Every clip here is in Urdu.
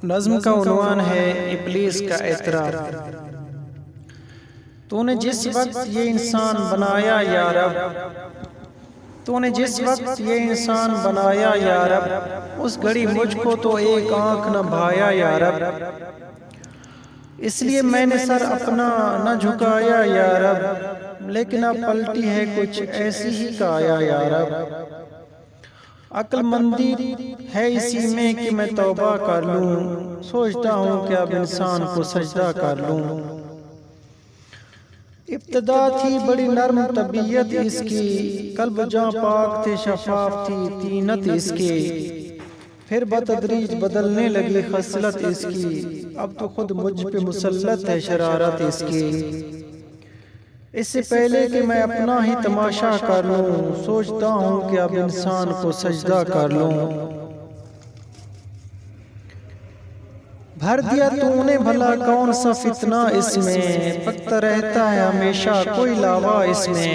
نظم کا عنوان ہے ابلیس کا اعتراف۔ تو نے جس وقت یہ انسان بنایا یا رب، تو نے جس وقت یہ انسان بنایا یا رب، اس گھڑی مجھ کو تو ایک آنکھ نہ بھایا یا رب، اس لیے میں نے سر اپنا نہ جھکایا یا رب، لیکن اب پلٹی ہے کچھ ایسی ہی کایا یا رب۔ عقل مندی ہے اسی میں کہ میں توبہ کر لوں، سوچتا ہوں کہ اب انسان کو سجدہ کر لوں۔ ابتدا تھی بڑی نرم طبیعت اس کی، قلب جاں پاک تھے شفاف تھی طینت اس کی، پھر بتدریج بدلنے لگی خصلت اس کی، اب تو خود مجھ پہ مسلط ہے شرارت اس کی۔ اس سے پہلے کہ میں اپنا ہی تماشا کر لوں، سوچتا ہوں کہ اب انسان کو سجدہ کر لوں۔ بھر دیا تو نے بھلا کون سا فتنہ اس میں، پکتا رہتا ہے ہمیشہ کوئی لاوا اس میں،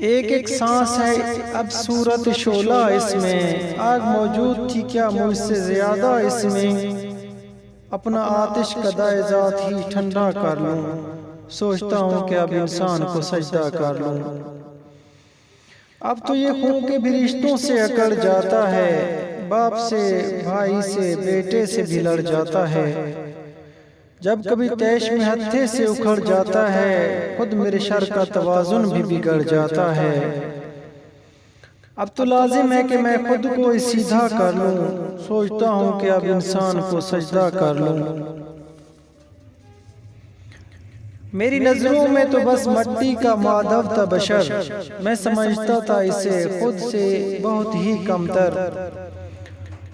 ایک ایک سانس ہے اب صورت شعلہ اس میں، آگ موجود تھی کیا مجھ سے زیادہ اس میں، اپنا آتش قدائے ذات ہی ٹھنڈا کر لوں، سوچتا ہوں کہ اب انسان کو سجدہ کر لوں۔ اب تو یہ خون کے بھی رشتوں سے اکڑ جاتا ہے، باپ سے بھائی سے بیٹے سے بھی لڑ جاتا ہے، جب کبھی تیش میں ہتھے سے اکھڑ جاتا ہے، خود میرے شر کا توازن بھی بگڑ جاتا ہے۔ اب تو لازم ہے کہ میں خود کو سیدھا کر لوں، سوچتا ہوں کہ اب انسان کو سجدہ کر لوں۔ میری نظروں میں تو بس مٹی کا مادھو تھا بشر، میں سمجھتا تھا اسے خود سے بہت ہی کم تر،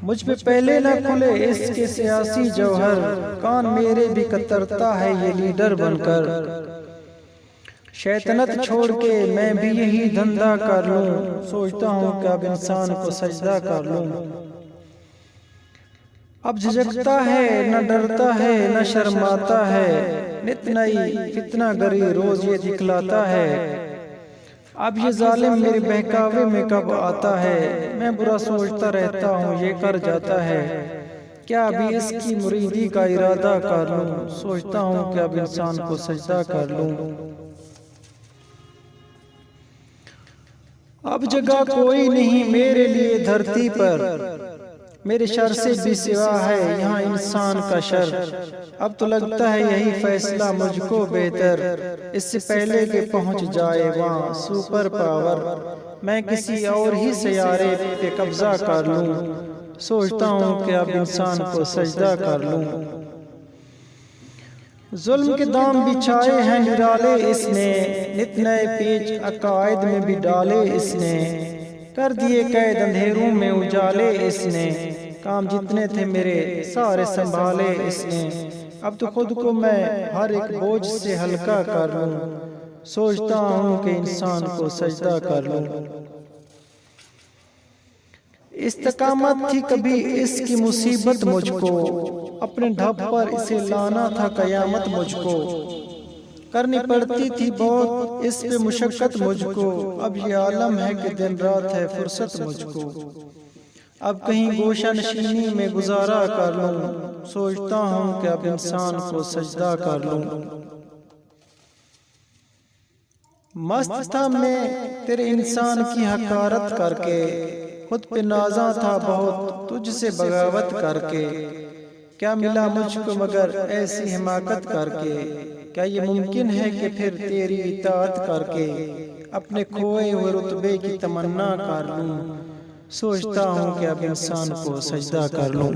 مجھ پہ پہلے نہ کھلے اس کے سیاسی جوہر، کان میرے بھی کترتا ہے یہ لیڈر بن کر، شیطنت چھوڑ کے میں بھی یہی دھندہ کر لوں، سوچتا ہوں کہ اب انسان کو سجدہ کر لوں۔ اب جھجکتا ہے نہ ڈرتا ہے نہ شرماتا ہے، نت نئی فتنہ گری روز یہ دکھلاتا ہے، اب یہ ظالم میرے بہکاوے میں کب آتا ہے، میں برا سوچتا رہتا ہوں یہ کر جاتا ہے، کیا ابھی اس کی مریدی کا ارادہ کر لوں، سوچتا ہوں کہ اب انسان کو سجدہ کر لوں۔ اب جگہ کوئی نہیں میرے لیے دھرتی پر، میرے شر سے بھی سوا ہے یہاں انسان کا شر، اب تو لگتا ہے یہی فیصلہ مجھ کو بہتر، اس سے پہلے کہ پہنچ جائے وہاں سپر پاور، میں کسی اور ہی سیارے پہ قبضہ کر لوں، سوچتا ہوں کہ اب انسان کو سجدہ کر لوں۔ ظلم کے دام بچھائے ہیں نرالے اس نے، نت نئے پیچ عقائد میں بھی ڈالے اس نے، کر دیے قید اندھیروں میں اجالے اس نے، کام جتنے تھے میرے سارے سنبھالے اس نے، اب تو خود کو میں ہر ایک بوجھ سے ہلکا کر لوں، سوچتا ہوں کہ انسان کو سجدہ کر لوں۔ استقامت تھی کبھی اس کی مصیبت مجھ کو، اپنے ڈھب پر اسے لانا تھا قیامت مجھ کو، کرنی پڑتی تھی بہت اس پہ مشقت مجھ کو، اب یہ عالم ہے کہ دن رات ہے فرصت مجھ کو، اب کہیں گوشہ نشینی میں گزارا کر لوں، سوچتا ہوں کہ اب انسان کو سجدہ کر لوں۔ مست تھا میں تیرے انسان کی حقارت کر کے، خود پہ نازاں تھا بہت تجھ سے بغاوت کر کے، کیا ملا مجھ کو مگر ایسی حماقت کر کے، کیا یہ ممکن ہے کہ پھر تیری اطاعت کر کے اپنے کھوئے ہوئے رتبے کی تمنا کر لوں، سوچتا ہوں کہ اب انسان کو سجدہ کر لوں۔